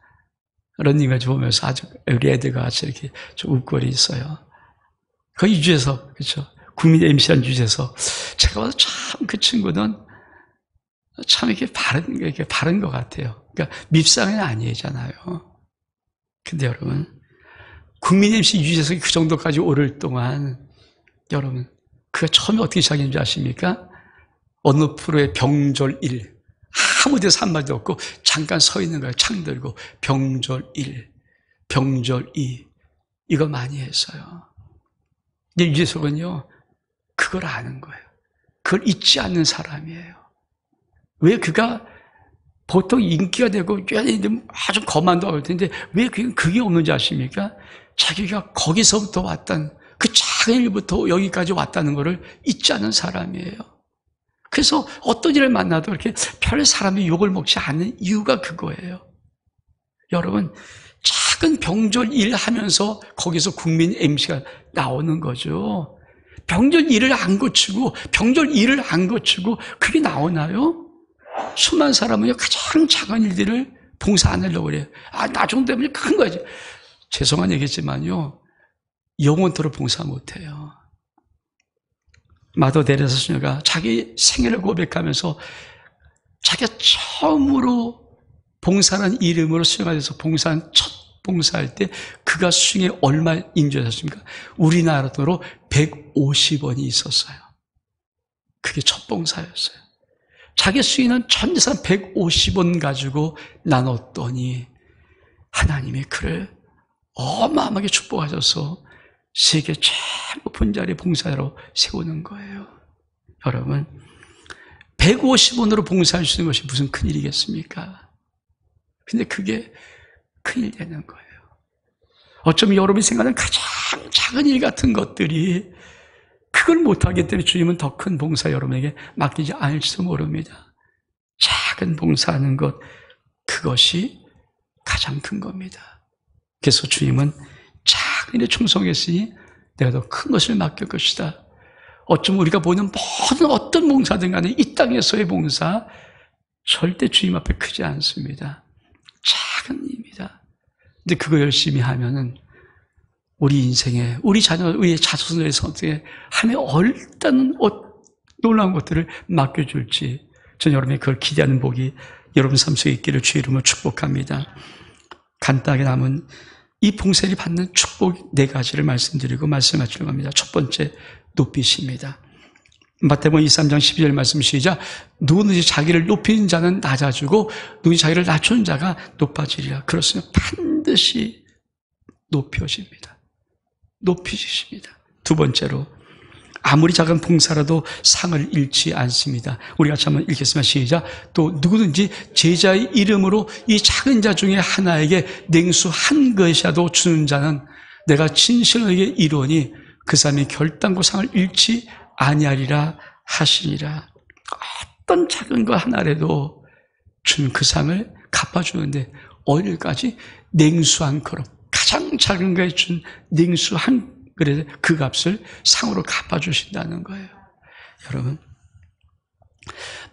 런닝맨 보면서 아주 우리 애들과 같이 이렇게 좀 웃고 있어요. 그 유주에서, 그렇죠. 국민 MC한 유주에서 제가 봐도 참 그 친구는 참 이렇게 바른 것 같아요. 그러니까 밉상은 아니잖아요. 근데 여러분, 국민 MC 유지에서 그 정도까지 오를 동안 여러분, 그가 처음에 어떻게 시작했는지 아십니까? 어느 프로의 병절 1, 아무 데서 한마디도 없고 잠깐 서 있는 거예요. 창 들고 병절 1, 병절 2 이거 많이 했어요. 근데 유재석은요, 그걸 아는 거예요. 그걸 잊지 않는 사람이에요. 왜 그가 보통 인기가 되고 아주 거만도 하고 텐데 왜 그게 없는지 아십니까? 자기가 거기서부터 왔던 그 작은 일부터 여기까지 왔다는 것을 잊지 않은 사람이에요. 그래서 어떤 일을 만나도 이렇게 별 사람이 욕을 먹지 않는 이유가 그거예요. 여러분, 작은 병절 일 하면서 거기서 국민 MC가 나오는 거죠. 병절 일을 안 고치고 병절 일을 안 고치고 그게 나오나요? 수많은 사람은요, 가장 작은 일들을 봉사 안 하려고 그래요. 나 정도 되면 큰 거지. 죄송한 얘기지만요, 영원토록 봉사 못 해요. 마더 데레사 수녀가 자기 생애를 고백하면서 자기가 처음으로 봉사라는 이름으로 수녀가 돼서 첫 봉사할 때 그가 수중에 얼마 인주하셨습니까? 우리나라 돈으로 150원이 있었어요. 그게 첫 봉사였어요. 자기 수인은 전 재산 150원 가지고 나눴더니 하나님이 그를 어마어마하게 축복하셔서 세계 제일 높은 자리에 봉사로 세우는 거예요. 여러분, 150원으로 봉사할 수 있는 것이 무슨 큰일이겠습니까? 근데 그게 큰일 되는 거예요. 어쩌면 여러분이 생각하는 가장 작은 일 같은 것들이 그걸 못하기 때문에 주님은 더 큰 봉사 여러분에게 맡기지 않을지도 모릅니다. 작은 봉사하는 것, 그것이 가장 큰 겁니다. 그래서 주님은 작은 일에 충성했으니 내가 더 큰 것을 맡길 것이다. 어쩌면 우리가 보는 모든 어떤 봉사든 간에 이 땅에서의 봉사 절대 주님 앞에 크지 않습니다. 작은 일입니다. 근데 그거 열심히 하면은 우리 인생에, 우리 자녀, 우리 자손의 선택에 하나님의 얼른 놀라운 것들을 맡겨줄지, 전 여러분이 그걸 기대하는 복이 여러분 삶 속에 있기를 주의 이름으로 축복합니다. 간단하게 남은 이 봉사를 받는 축복 4가지를 말씀드리고 말씀 마치려고 합니다. 첫 번째, 높이십니다. 마태복음 23장 12절 말씀 시작. 누구든지 자기를 높이는 자는 낮아지고 누구든지 자기를 낮추는 자가 높아지리라. 그렇으면 반드시 높여집니다. 높이십니다. 두 번째로, 아무리 작은 봉사라도 상을 잃지 않습니다. 우리 같이 한번 읽겠습니다. 시작. 또 누구든지 제자의 이름으로 이 작은 자 중에 하나에게 냉수 한 그릇이라도 주는 자는 내가 진실하게 이루오니 그 사람이 결단코 상을 잃지 아니하리라 하시니라. 어떤 작은 거 하나라도 준 그 상을 갚아주는데 어디까지? 냉수 한 그릇. 가장 작은 거에 준 냉수 한 그릇, 그 값을 상으로 갚아주신다는 거예요. 여러분,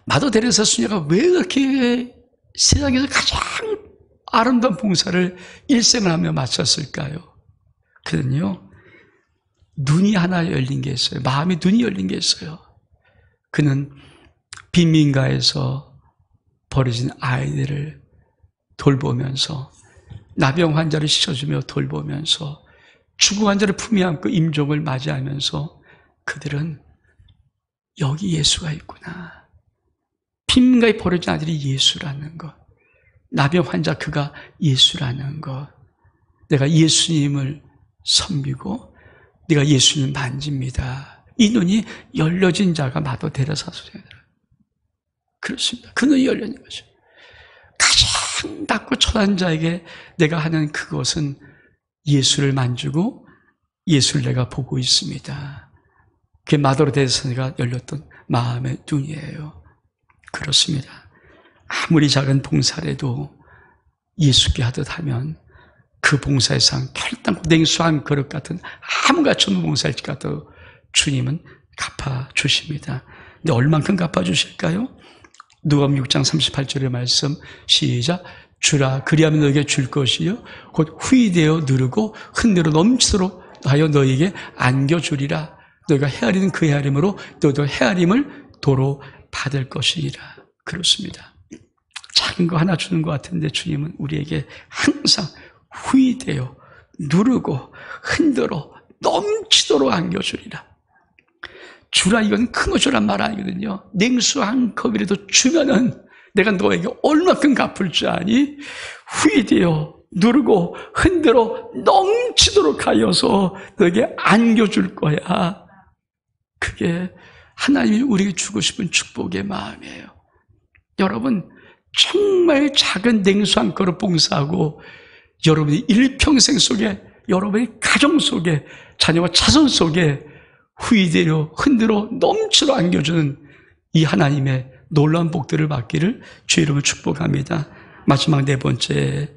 마더 데레사 수녀가 왜 그렇게 세상에서 가장 아름다운 봉사를 일생을 하며 마쳤을까요? 그는요, 눈이 하나 열린 게 있어요. 마음의 눈이 열린 게 있어요. 그는 빈민가에서 버려진 아이들을 돌보면서, 나병 환자를 씻어주며 돌보면서, 죽은 환자를 품에 안고 임종을 맞이하면서 그들은 여기 예수가 있구나. 빈민가에 버려진 아들이 예수라는 것, 나병 환자 그가 예수라는 것, 내가 예수님을 섬기고 내가 예수님 만집니다. 이 눈이 열려진 자가 마도 데려사소서. 그렇습니다. 그 눈이 열려진 거죠. 가장 낮고 초라한 자에게 내가 하는 그것은 예수를 만지고 예수를 내가 보고 있습니다. 그게 마도로 데려사소가 열렸던 마음의 눈이에요. 그렇습니다. 아무리 작은 봉사라도 예수께 하듯 하면 그 봉사의 상, 결단코 냉수한 그릇 같은 아무같이 없는 봉사일지라도 주님은 갚아주십니다. 근데 얼만큼 갚아주실까요? 누가복음 6장 38절의 말씀 시작. 주라 그리하면 너에게 줄 것이요 곧 후히되어 누르고 흔들어 넘치도록 하여 너에게 안겨주리라. 너희가 헤아리는 그 헤아림으로 너도 헤아림을 도로 받을 것이니라. 그렇습니다. 작은 거 하나 주는 것 같은데 주님은 우리에게 항상 후히되어 누르고 흔들어 넘치도록 안겨주리라. 주라 이건 큰 거 주란 말 아니거든요. 냉수 한 컵이라도 주면은 내가 너에게 얼마큼 갚을 줄 아니? 후히되어 누르고 흔들어 넘치도록 하여서 너에게 안겨줄 거야. 그게 하나님이 우리에게 주고 싶은 축복의 마음이에요. 여러분 정말 작은 냉수 한 그릇 봉사하고 여러분의 일평생 속에 여러분의 가정 속에 자녀와 자손 속에 후히되어 흔들어 넘치도록 안겨주는 이 하나님의 놀라운 복들을 받기를 주의 이름으로 축복합니다. 마지막 네 번째,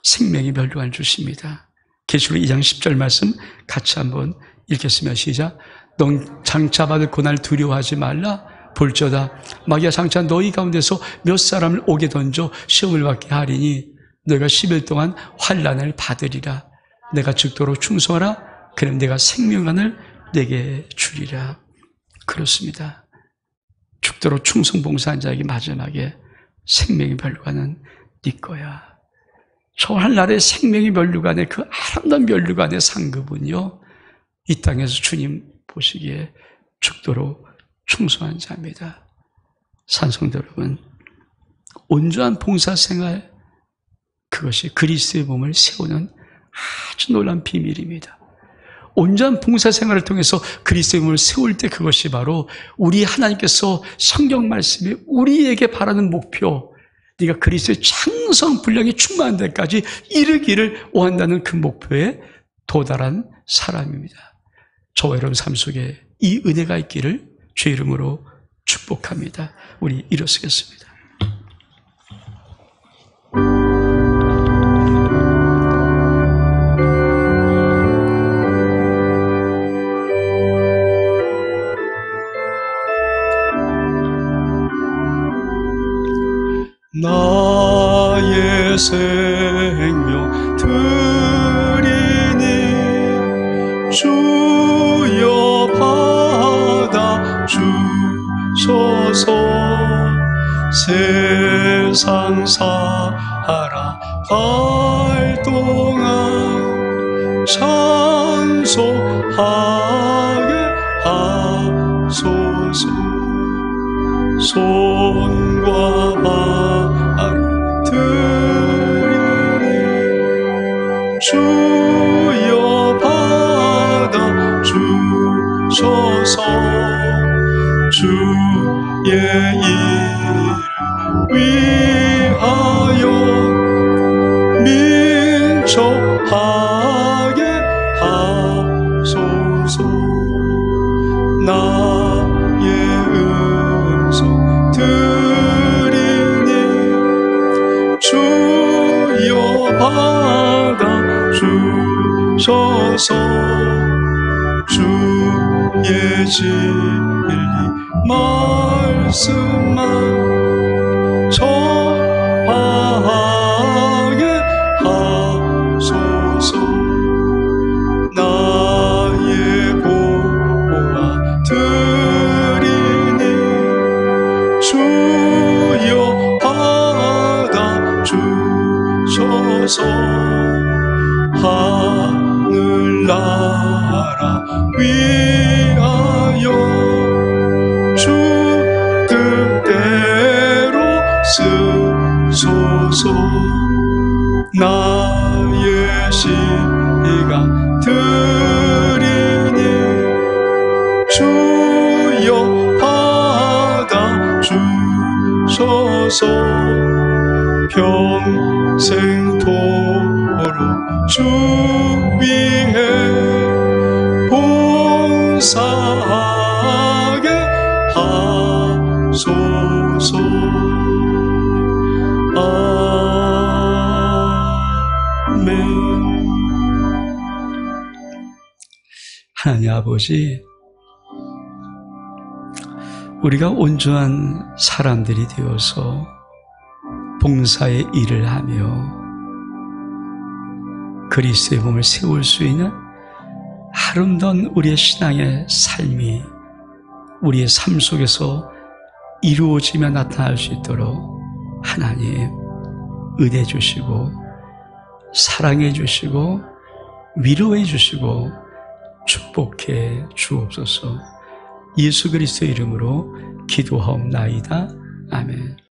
생명의 멸류관을 주십니다. 계시록 2장 10절 말씀 같이 한번 읽겠습니다. 시작. 넌 장차 받을 고난을 두려워하지 말라. 볼지어다 마귀가 장차 너희 가운데서 몇 사람을 오게 던져 시험을 받게 하리니 너희가 10일 동안 환난을 받으리라. 내가 죽도록 충성하라. 그럼 내가 생명관을 내게 주리라. 그렇습니다. 죽도록 충성봉사한 자에게 마지막에 생명의 멸류관은 네 거야. 저 하늘나라의 생명의 멸류관의 그 아름다운 멸류관의 상급은요, 이 땅에서 주님 보시기에 죽도록 충성한 자입니다. 산성도 여러분, 온전한 봉사생활, 그것이 그리스도의 몸을 세우는 아주 놀라운 비밀입니다. 온전한 봉사생활을 통해서 그리스도의 몸을 세울 때 그것이 바로 우리 하나님께서 성경 말씀이 우리에게 바라는 목표, 네가 그리스도의 창성 분량이 충만한 데까지 이르기를 원한다는 그 목표에 도달한 사람입니다. 저와 여러분 삶 속에 이 은혜가 있기를 주의 이름으로 축복합니다. 우리 일어서겠습니다. 나의 생명 드리니 주여 받아 주소서. 세상 살아갈 동안 찬송하게 하소서. 손과 발 드리니 주여 받아 주소서. 주의 일을 위하여 민족하게 하소서. 나의 음성 드리니 주여 받아 주소서. 주의 진리 말씀만 전하게 하소서. 나의 고아 드리니 주여 받아 주소서. 하늘나라 위하여 주 뜻대로 쓰소서. 나의 심 주옵소서. 평생토록 주 위에 봉사하게 하소서. 아멘. 하나님 아버지, 우리가 온전한 사람들이 되어서 봉사의 일을 하며 그리스도의 몸을 세울 수 있는 아름다운 우리의 신앙의 삶이 우리의 삶 속에서 이루어지며 나타날 수 있도록 하나님 은혜 주시고 사랑해 주시고 위로해 주시고 축복해 주옵소서. 예수 그리스도의 이름으로 기도하옵나이다. 아멘.